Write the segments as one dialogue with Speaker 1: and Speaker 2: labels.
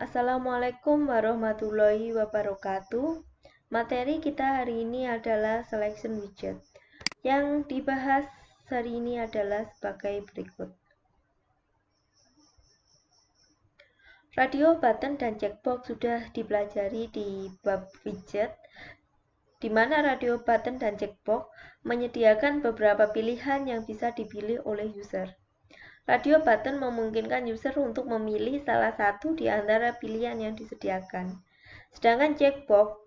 Speaker 1: Assalamualaikum warahmatullahi wabarakatuh. Materi kita hari ini adalah selection widget. Yang dibahas hari ini adalah sebagai berikut. Radio button dan checkbox sudah dipelajari di bab widget, di mana radio button dan checkbox menyediakan beberapa pilihan yang bisa dipilih oleh user. Radio button memungkinkan user untuk memilih salah satu di antara pilihan yang disediakan. Sedangkan checkbox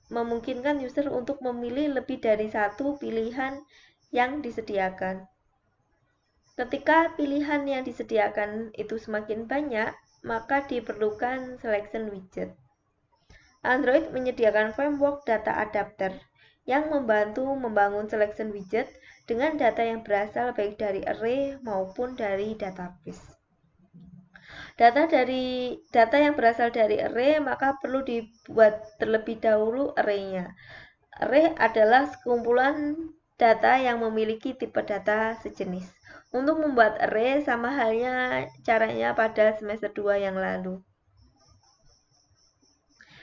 Speaker 1: memungkinkan user untuk memilih lebih dari satu pilihan yang disediakan. Ketika pilihan yang disediakan itu semakin banyak, maka diperlukan selection widget. Android menyediakan framework data adapter yang membantu membangun selection widget dengan data yang berasal baik dari array maupun dari database. Data yang berasal dari array maka perlu dibuat terlebih dahulu array-nya. Array adalah sekumpulan data yang memiliki tipe data sejenis. Untuk membuat array sama halnya caranya pada semester 2 yang lalu.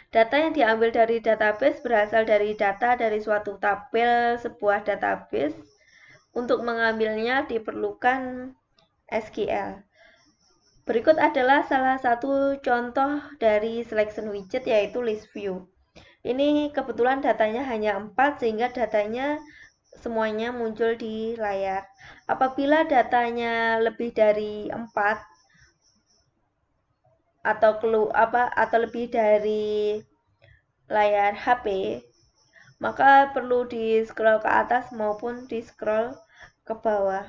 Speaker 1: Data yang diambil dari database berasal dari data dari suatu tabel sebuah database. Untuk mengambilnya diperlukan SQL. Berikut adalah salah satu contoh dari selection widget yaitu list view. Ini kebetulan datanya hanya 4 sehingga datanya semuanya muncul di layar. Apabila datanya lebih dari 4 atau lebih dari layar HP, maka perlu di scroll ke atas maupun di scroll ke bawah.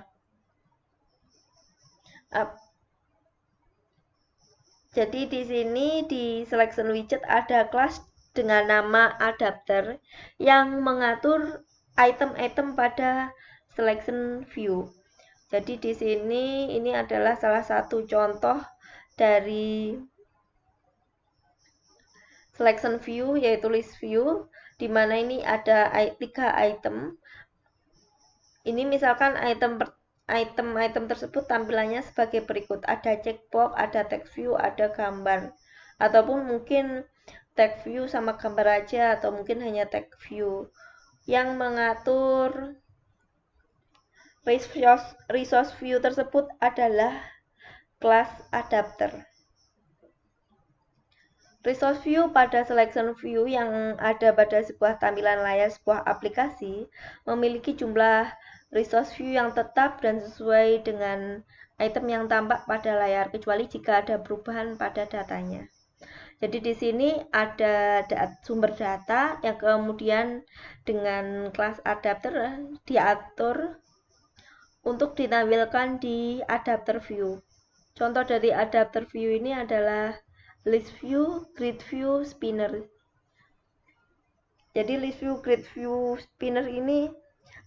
Speaker 1: Jadi di sini di selection widget ada kelas dengan nama adapter yang mengatur item-item pada selection view. Jadi di sini ini adalah salah satu contoh dari selection view yaitu list view, di mana ini ada 3 item. Ini misalkan item tersebut tampilannya sebagai berikut. Ada checkbox, ada text view, ada gambar. Ataupun mungkin text view sama gambar aja, atau mungkin hanya text view. Yang mengatur resource view tersebut adalah kelas adapter. Resource view pada selection view yang ada pada sebuah tampilan layar sebuah aplikasi memiliki jumlah resource view yang tetap dan sesuai dengan item yang tampak pada layar, kecuali jika ada perubahan pada datanya. Jadi di sini ada sumber data yang kemudian dengan kelas adapter diatur untuk ditampilkan di adapter view. Contoh dari adapter view ini adalah list view, grid view, spinner. Jadi list view, grid view, spinner ini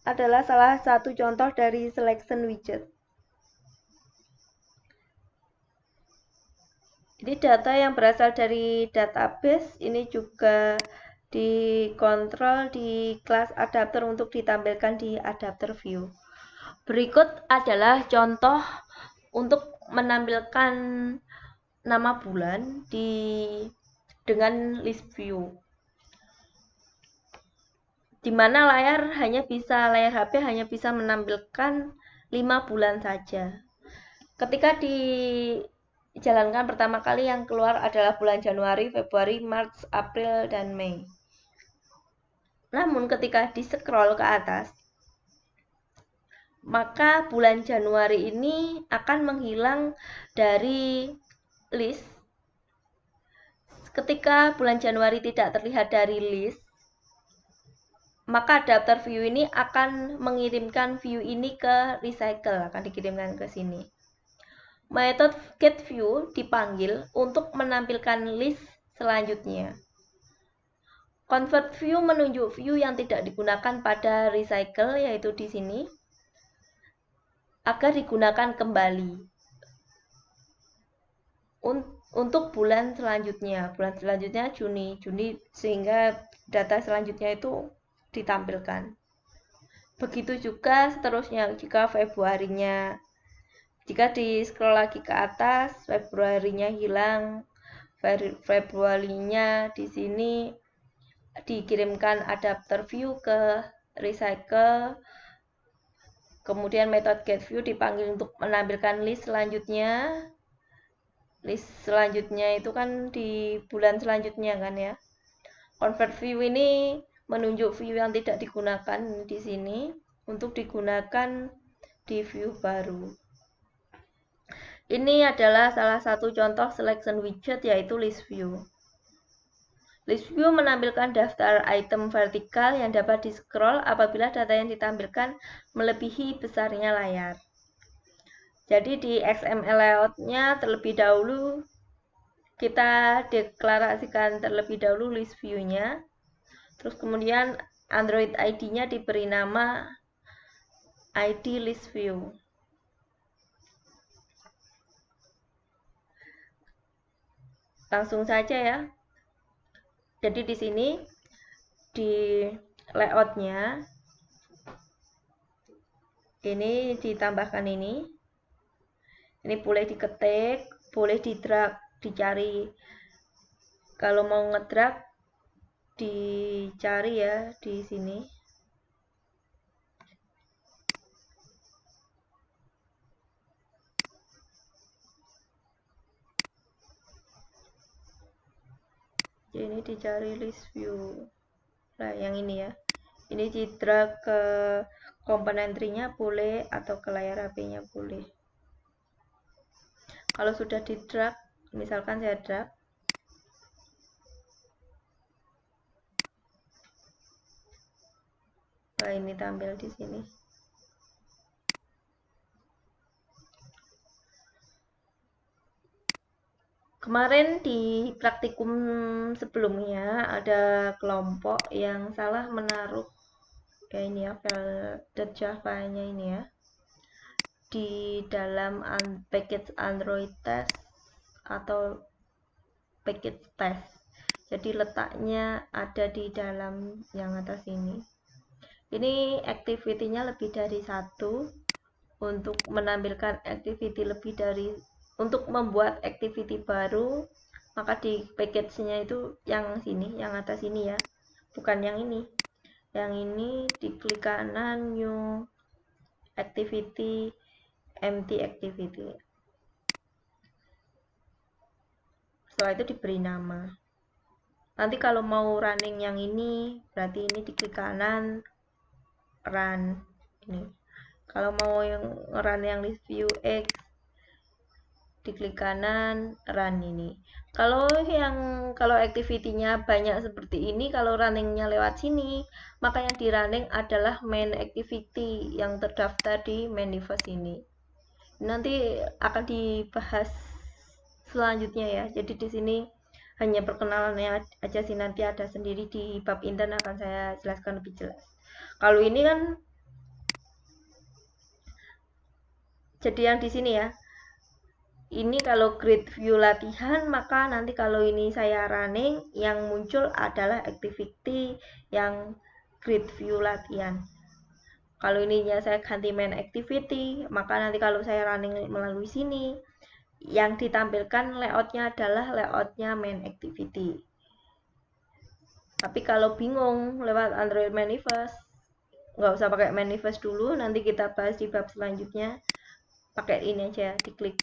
Speaker 1: adalah salah satu contoh dari selection widget. Ini data yang berasal dari database, ini juga dikontrol di kelas adapter untuk ditampilkan di adapter view. Berikut adalah contoh untuk menampilkan nama bulan dengan list view, di mana layar HP hanya bisa menampilkan 5 bulan saja. Ketika dijalankan pertama kali yang keluar adalah bulan Januari, Februari, Maret, April, dan Mei. Namun ketika di-scroll ke atas, maka bulan Januari ini akan menghilang dari list. Ketika bulan Januari tidak terlihat dari list, maka adapter view ini akan mengirimkan view ini ke recycle, akan dikirimkan ke sini. Metode getView dipanggil untuk menampilkan list selanjutnya. ConvertView menunjuk view yang tidak digunakan pada recycle, yaitu di sini, agar digunakan kembali untuk bulan selanjutnya. Bulan selanjutnya Juni, sehingga data selanjutnya itu ditampilkan. Begitu juga seterusnya jika Februarinya. Jika di scroll lagi ke atas, Februarinya hilang, February-nya di sini dikirimkan adapter view ke recycle. Kemudian method getView dipanggil untuk menampilkan list selanjutnya. List selanjutnya itu kan di bulan selanjutnya kan ya. Convert view ini menunjuk view yang tidak digunakan di sini untuk digunakan di view baru. Ini adalah salah satu contoh selection widget, yaitu list view. List view menampilkan daftar item vertikal yang dapat di-scroll apabila data yang ditampilkan melebihi besarnya layar. Jadi di XML layout-nya terlebih dahulu kita deklarasikan terlebih dahulu list view-nya. Terus kemudian Android ID-nya diberi nama ID list view. Langsung saja ya. Jadi di sini di layout-nya ini ditambahkan ini boleh diketik, boleh di-drag, dicari. Kalau mau ngedrag dicari ya di sini. Ini dicari list view. Nah, yang ini ya. Ini di-drag ke komponen tree-nya boleh atau ke layar HP-nya boleh. Kalau sudah di-drag, misalkan saya drag, nah ini tampil di sini. Kemarin di praktikum sebelumnya ada kelompok yang salah menaruh ya ini ya file.java-nya ini ya di dalam package Android test atau package test. Jadi letaknya ada di dalam yang atas ini. Ini activity-nya lebih dari satu. Untuk menampilkan activity lebih dari untuk membuat activity baru, maka di package-nya itu yang sini, yang atas ini ya, bukan yang ini. Yang ini diklik kanan new activity, empty activity. Setelah itu diberi nama. Nanti kalau mau running yang ini, berarti ini diklik kanan run ini. Kalau mau yang run yang list view X, diklik kanan run ini. Kalau activity-nya banyak seperti ini, kalau runningnya lewat sini, maka yang di running adalah main activity yang terdaftar di manifest ini. Nanti akan dibahas selanjutnya ya. Jadi di sini hanya perkenalannya aja sih, nanti ada sendiri di bab intern akan saya jelaskan lebih jelas. Kalau ini kan jadi yang di sini ya. Ini kalau grid view latihan, maka nanti kalau ini saya running, yang muncul adalah activity yang grid view latihan. Kalau ininya saya ganti main activity, maka nanti kalau saya running melalui sini, yang ditampilkan layoutnya adalah layoutnya main activity. Tapi kalau bingung lewat Android Manifest, nggak usah pakai Manifest dulu, nanti kita bahas di bab selanjutnya. Pakai ini aja, diklik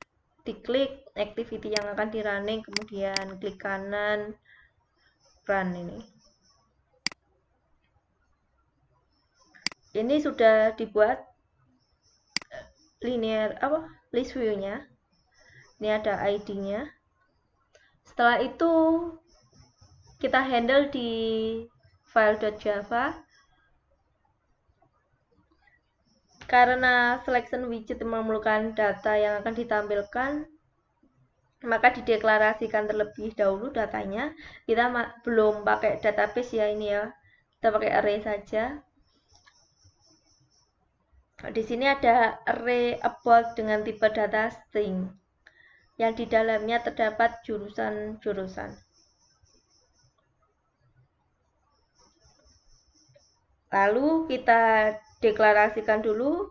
Speaker 1: activity yang akan di running, kemudian klik kanan run ini sudah dibuat linear list view-nya. Ini ada ID-nya. Setelah itu kita handle di file.java. Karena selection widget memerlukan data yang akan ditampilkan, maka dideklarasikan terlebih dahulu datanya. Kita belum pakai database ya ini ya, kita pakai array saja. Di sini ada array about dengan tipe data string yang di dalamnya terdapat jurusan-jurusan. Lalu kita deklarasikan dulu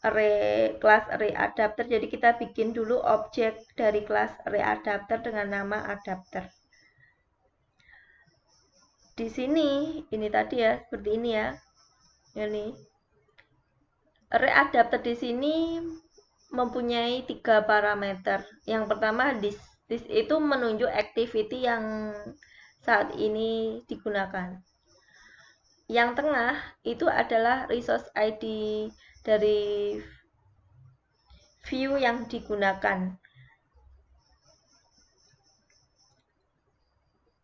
Speaker 1: kelas array adapter. Jadi kita bikin dulu objek dari kelas array adapter dengan nama adapter. Di sini ini tadi ya, seperti ini ya. Ini array adapter di sini mempunyai 3 parameter. Yang pertama this itu menunjuk activity yang saat ini digunakan. Yang tengah itu adalah resource ID dari view yang digunakan.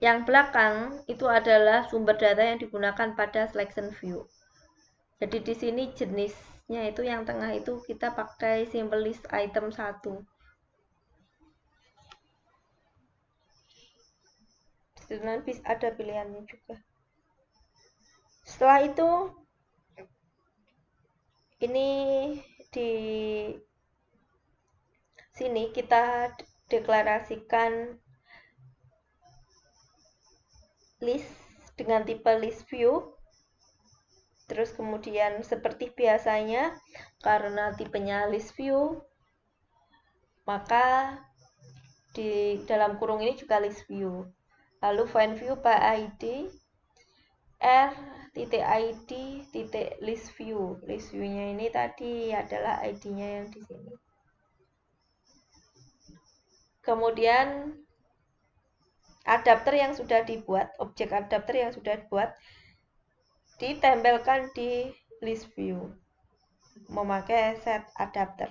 Speaker 1: Yang belakang itu adalah sumber data yang digunakan pada selection view. Jadi di sini jenisnya itu yang tengah itu kita pakai simple list item 1. Nanti ada pilihannya juga. Setelah itu ini di sini kita deklarasikan list dengan tipe list view. Terus kemudian seperti biasanya karena tipenya list view, maka di dalam kurung ini juga list view. Lalu find view by ID r.id.list view. List view-nya ini tadi adalah ID-nya yang di sini. Kemudian adapter yang sudah dibuat, objek adapter yang sudah dibuat ditempelkan di list view memakai set adapter,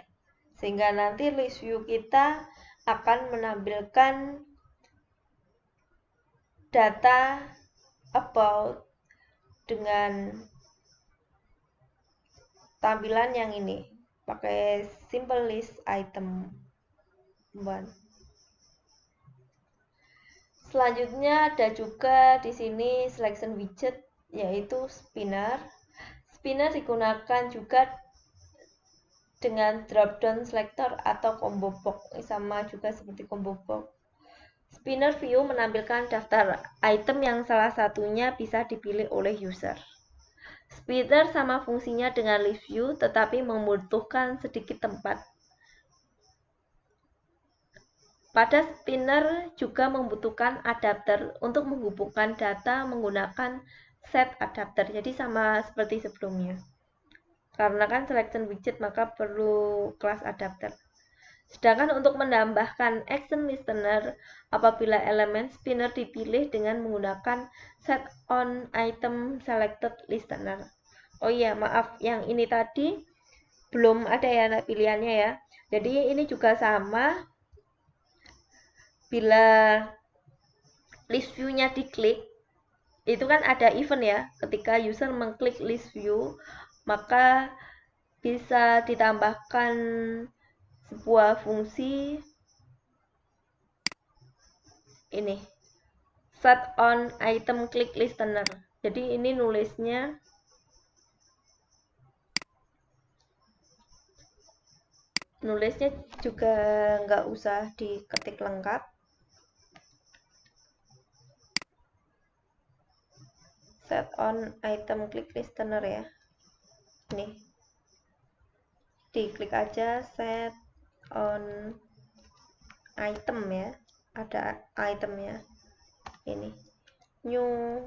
Speaker 1: sehingga nanti list view kita akan menampilkan data about dengan tampilan yang ini pakai simple list item 1. Selanjutnya ada juga di sini selection widget, yaitu spinner. Spinner digunakan juga dengan drop down selector atau combo box, sama juga seperti combo box. Spinner view menampilkan daftar item yang salah satunya bisa dipilih oleh user. Spinner sama fungsinya dengan list view, tetapi membutuhkan sedikit tempat. Pada spinner juga membutuhkan adapter untuk menghubungkan data menggunakan set adapter. Jadi sama seperti sebelumnya. Karena kan selection widget maka perlu kelas adapter. Sedangkan untuk menambahkan action listener, apabila elemen spinner dipilih dengan menggunakan set on item selected listener. Oh iya, maaf, yang ini tadi belum ada ya pilihannya ya. Jadi ini juga sama. Bila list view-nya diklik, itu kan ada event ya. Ketika user mengklik list view, maka bisa ditambahkan sebuah fungsi ini, set on item click listener. Jadi ini nulisnya juga nggak usah diketik lengkap. Set on item click listener ya. Nih, diklik aja set on item ya, ada itemnya ini, new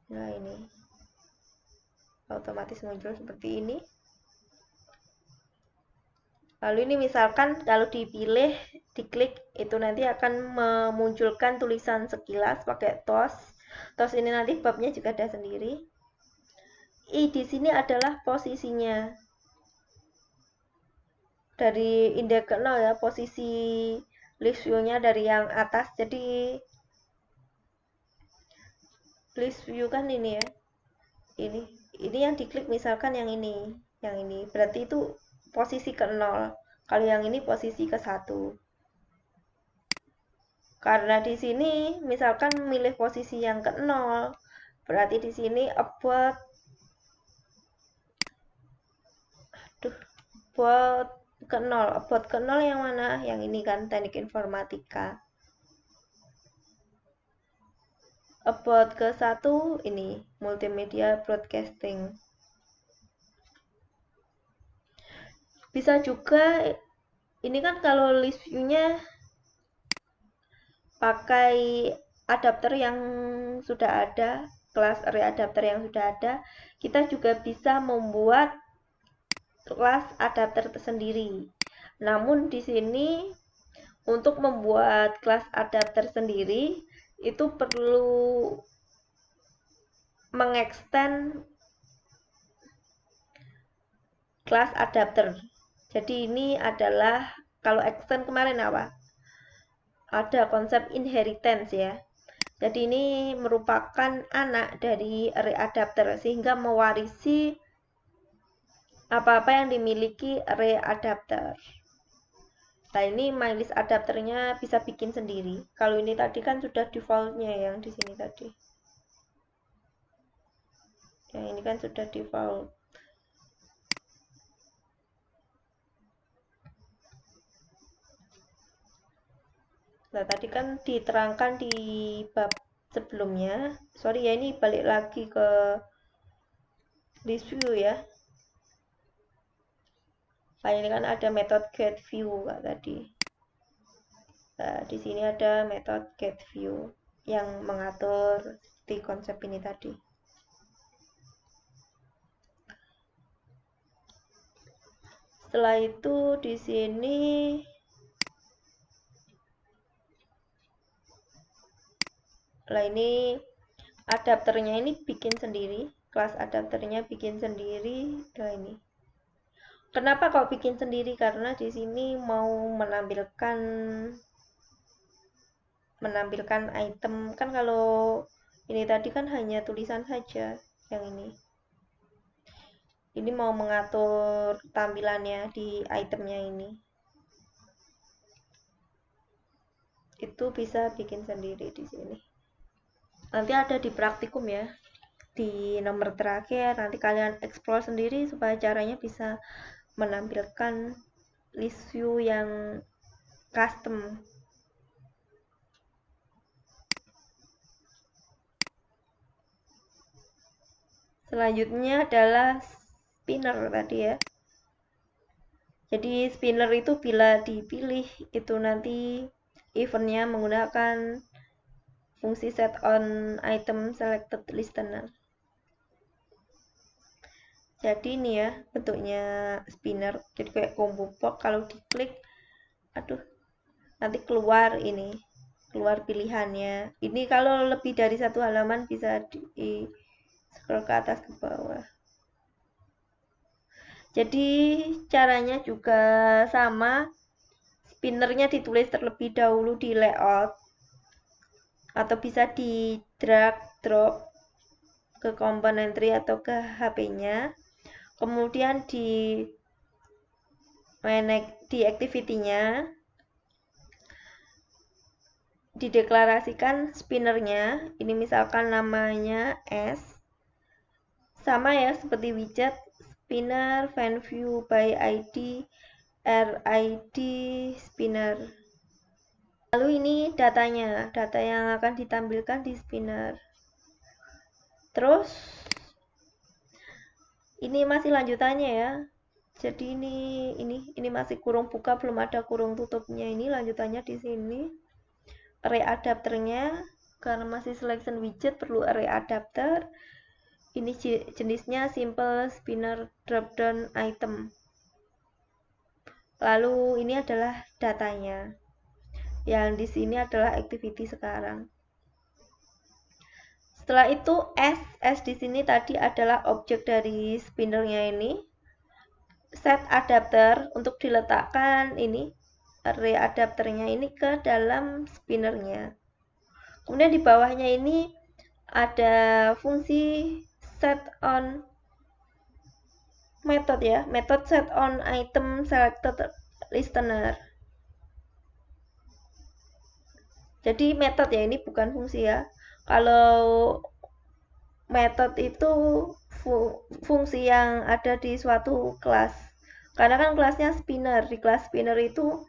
Speaker 1: nah ini otomatis muncul seperti ini. Lalu ini misalkan kalau dipilih, diklik, itu nanti akan memunculkan tulisan sekilas pakai tos. Tos ini nanti babnya juga ada sendiri. I di sini adalah posisinya. Dari indeks ke 0 ya, posisi list view-nya dari yang atas. Jadi list view kan ini ya. Ini yang diklik misalkan yang ini. Berarti itu posisi ke 0. Kalau yang ini posisi ke 1. Karena di sini misalkan milih posisi yang ke 0, berarti di sini about ke 0. About ke 0 yang mana? Yang ini kan teknik informatika. About ke satu ini multimedia broadcasting. Bisa juga ini kan kalau list view-nya pakai adapter yang sudah ada, kelas array adapter yang sudah ada, kita juga bisa membuat kelas adapter tersendiri. Namun di sini untuk membuat kelas adapter sendiri itu perlu mengextend kelas adapter. Jadi ini adalah kalau extend kemarin apa? Ada konsep inheritance ya. Jadi ini merupakan anak dari array adapter sehingga mewarisi apa-apa yang dimiliki array adapter. Nah ini mylist adapternya bisa bikin sendiri. Kalau ini tadi kan sudah defaultnya yang di sini tadi. Yang ini kan sudah default. Nah tadi kan diterangkan di bab sebelumnya. Sorry ya, ini balik lagi ke list view ya. Nah ini kan ada metode get view Kak, tadi. Nah di sini ada metode get view yang mengatur di konsep ini tadi. Setelah itu di sini ini adapternya ini bikin sendiri, kelas adapternya bikin sendiri. Nah ini. Kenapa kok bikin sendiri? Karena di sini mau menampilkan item kan, kalau ini tadi kan hanya tulisan saja. Yang ini mau mengatur tampilannya di itemnya ini. Itu bisa bikin sendiri di sini. Nanti ada di praktikum ya, di nomor terakhir nanti kalian explore sendiri supaya caranya bisa menampilkan list view yang custom. Selanjutnya adalah spinner tadi ya. Jadi spinner itu bila dipilih itu nanti eventnya menggunakan fungsi set on item selected listener. Jadi ini ya bentuknya spinner, jadi kayak combo box. Kalau diklik, aduh, nanti keluar pilihannya. Ini kalau lebih dari satu halaman bisa di scroll ke atas ke bawah. Jadi caranya juga sama, spinnernya ditulis terlebih dahulu di layout atau bisa di drag drop ke komponen tree atau ke HP-nya. Kemudian di activity-nya dideklarasikan spinnernya. Ini misalkan namanya S. Sama ya seperti widget spinner fan view by ID RID spinner. Lalu ini datanya, data yang akan ditampilkan di spinner. Terus ini masih lanjutannya ya. Jadi ini masih kurung buka, belum ada kurung tutupnya. Ini lanjutannya di sini. Array adapternya karena masih selection widget perlu array adapter. Ini jenisnya simple spinner dropdown item. Lalu ini adalah datanya. Yang di sini adalah activity sekarang. Setelah itu S di sini tadi adalah objek dari spinnernya ini. Set adapter untuk diletakkan ini array adapternya ini ke dalam spinnernya. Kemudian di bawahnya ini ada fungsi set on method ya, method set on item selected listener. Jadi method ya, ini bukan fungsi ya. Kalau method itu fungsi yang ada di suatu kelas. Karena kan kelasnya spinner, di kelas spinner itu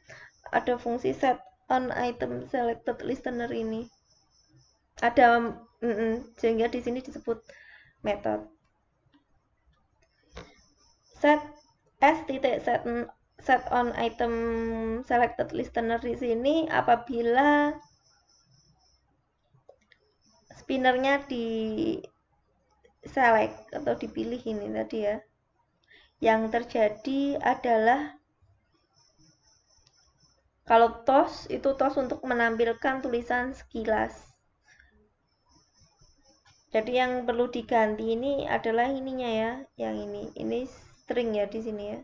Speaker 1: ada fungsi set on item selected listener ini. Ada sehingga di sini disebut method. Set s titik set on item selected listener di sini apabila spinnernya di select atau dipilih ini tadi ya. Yang terjadi adalah kalau toss itu toss untuk menampilkan tulisan sekilas. Jadi yang perlu diganti ini adalah ininya ya, yang ini string ya di sini ya.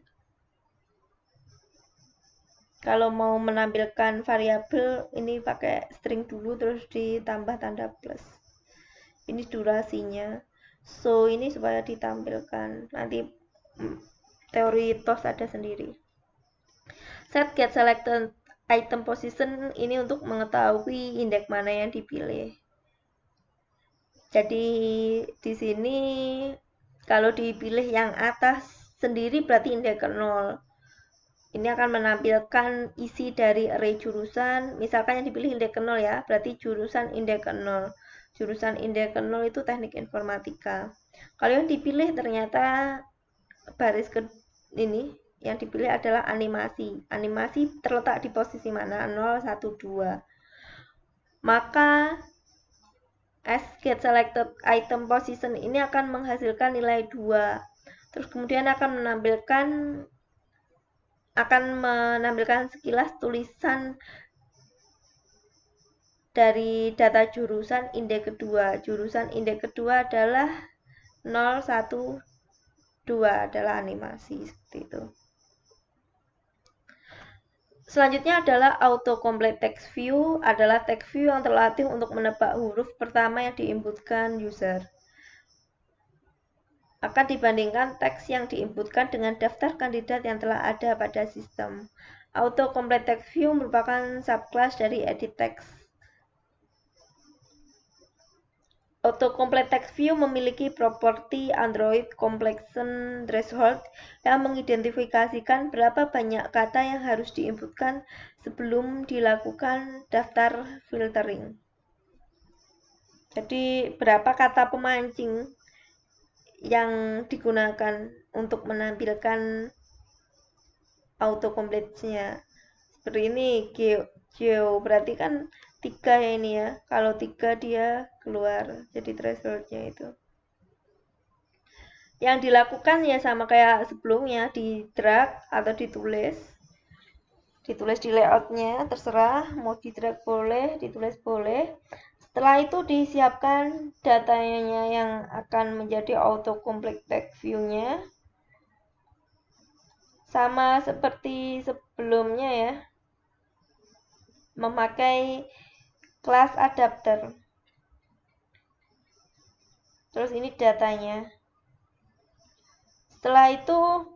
Speaker 1: Kalau mau menampilkan variabel ini pakai string dulu terus ditambah tanda plus. Ini durasinya. So ini supaya ditampilkan. Nanti teori toss ada sendiri. Set get selected item position ini untuk mengetahui indeks mana yang dipilih. Jadi di sini kalau dipilih yang atas sendiri berarti indeks 0. Ini akan menampilkan isi dari array jurusan. Misalkan yang dipilih indeks 0 ya, berarti jurusan indeks 0. Jurusan indeks 0 itu teknik informatika. Kalau yang dipilih ternyata baris ke ini yang dipilih adalah animasi. Animasi terletak di posisi mana? 0, 1, 2. Maka as get selected item position ini akan menghasilkan nilai 2. Terus kemudian akan menampilkan sekilas tulisan dari data jurusan indeks kedua. Jurusan indeks kedua adalah 0, 1, 2 adalah animasi seperti itu. Selanjutnya adalah autocomplete text view, adalah text view yang terlatih untuk menebak huruf pertama yang diinputkan user. Akan dibandingkan teks yang diinputkan dengan daftar kandidat yang telah ada pada sistem. Autocomplete text view merupakan subclass dari edit text. Autocomplete text view memiliki properti Android completion threshold yang mengidentifikasikan berapa banyak kata yang harus diinputkan sebelum dilakukan daftar filtering. Jadi berapa kata pemancing yang digunakan untuk menampilkan autocomplete-nya. Seperti ini geo berarti kan 3 ya ini ya. Kalau 3 dia keluar jadi thresholdnya itu. Yang dilakukan ya sama kayak sebelumnya, di drag atau ditulis di layoutnya, terserah mau di drag boleh, ditulis boleh. Setelah itu disiapkan datanya yang akan menjadi autocomplete text view-nya. Sama seperti sebelumnya ya, memakai class adapter. Terus ini datanya. Setelah itu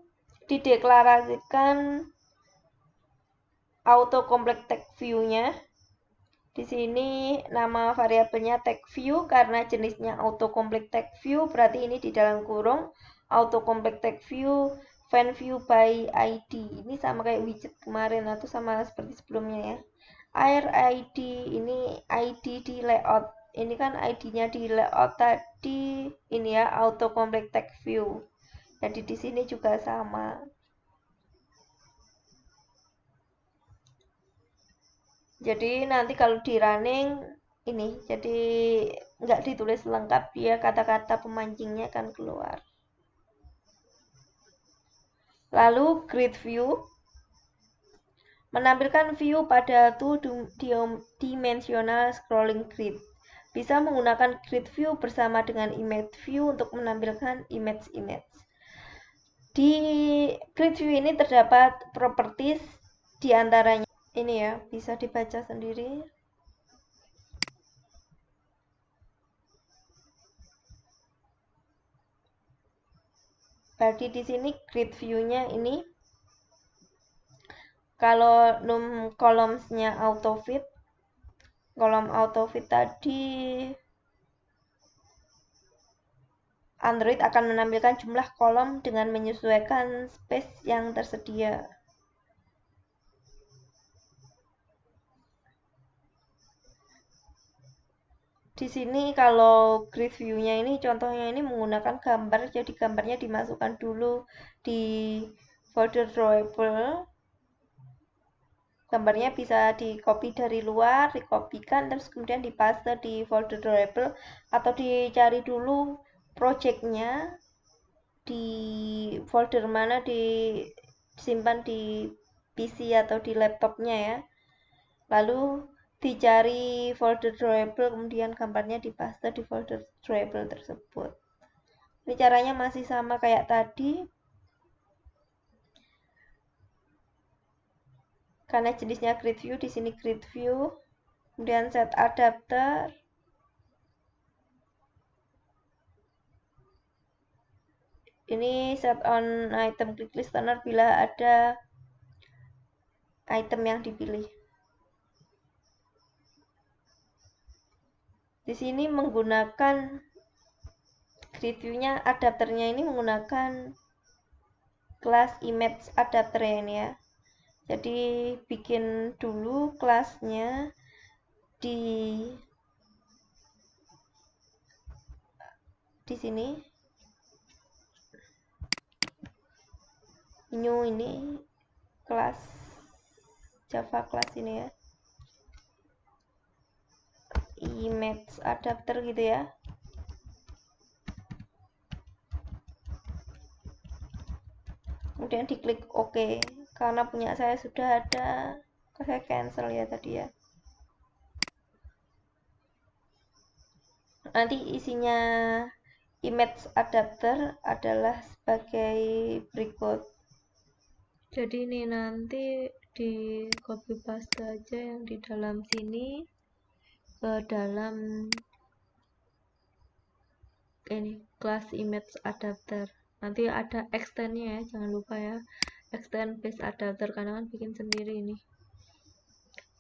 Speaker 1: dideklarasikan autocomplete text view-nya. Di sini nama variabelnya text view karena jenisnya autocomplete text view, berarti ini di dalam kurung autocomplete text view fan view by ID. Ini sama kayak widget kemarin atau sama seperti sebelumnya ya. Air ID ini ID di layout. Ini kan ID-nya di layout tadi ini ya autocomplete text view. Jadi di sini juga sama. Jadi nanti kalau di running ini jadi nggak ditulis lengkap ya, kata-kata pemancingnya akan keluar. Lalu grid view menampilkan view pada two-dimensional scrolling grid. Bisa menggunakan grid view bersama dengan image view untuk menampilkan image-image. Di grid view ini terdapat properties diantaranya ini ya, bisa dibaca sendiri. Berarti di sini grid view-nya ini kalau columns-nya autofit, kolom autofit tadi Android akan menampilkan jumlah kolom dengan menyesuaikan space yang tersedia. Di sini kalau grid view-nya ini contohnya ini menggunakan gambar, jadi gambarnya dimasukkan dulu di folder drawable. Gambarnya bisa di copy dari luar, dikopikan, terus kemudian dipaste di folder drawable, atau dicari dulu projectnya di folder mana, disimpan di PC atau di laptopnya ya. Lalu dicari folder drawable, kemudian gambarnya dipaste di folder drawable tersebut. Ini caranya masih sama kayak tadi. Karena jenisnya grid view, di sini grid view. Kemudian set adapter. Ini set on item click listener bila ada item yang dipilih. Di sini menggunakan grid view-nya, adapternya ini menggunakan kelas image adapter ya ini ya. Jadi bikin dulu kelasnya di sini. New ini kelas Java kelas ini ya. Image adapter gitu ya. Kemudian diklik OK, karena punya saya sudah ada, saya cancel ya tadi ya. Nanti isinya image adapter adalah sebagai berikut. Jadi ini nanti di copy paste aja yang di dalam sini ke dalam ini kelas image adapter. Nanti ada extendnya ya, jangan lupa ya, extend base adapter, karena kan bikin sendiri ini.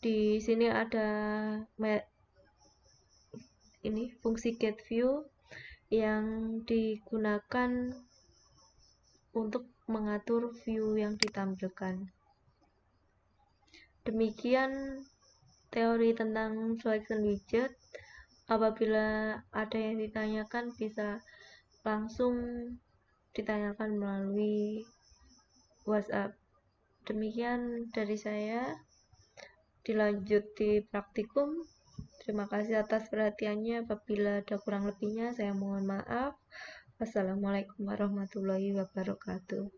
Speaker 1: Di sini ada ini fungsi get view yang digunakan untuk mengatur view yang ditampilkan. Demikian teori tentang selection widget. Apabila ada yang ditanyakan bisa langsung ditanyakan melalui WhatsApp. Demikian dari saya. Dilanjut di praktikum. Terima kasih atas perhatiannya. Apabila ada kurang lebihnya saya mohon maaf. Wassalamualaikum warahmatullahi wabarakatuh.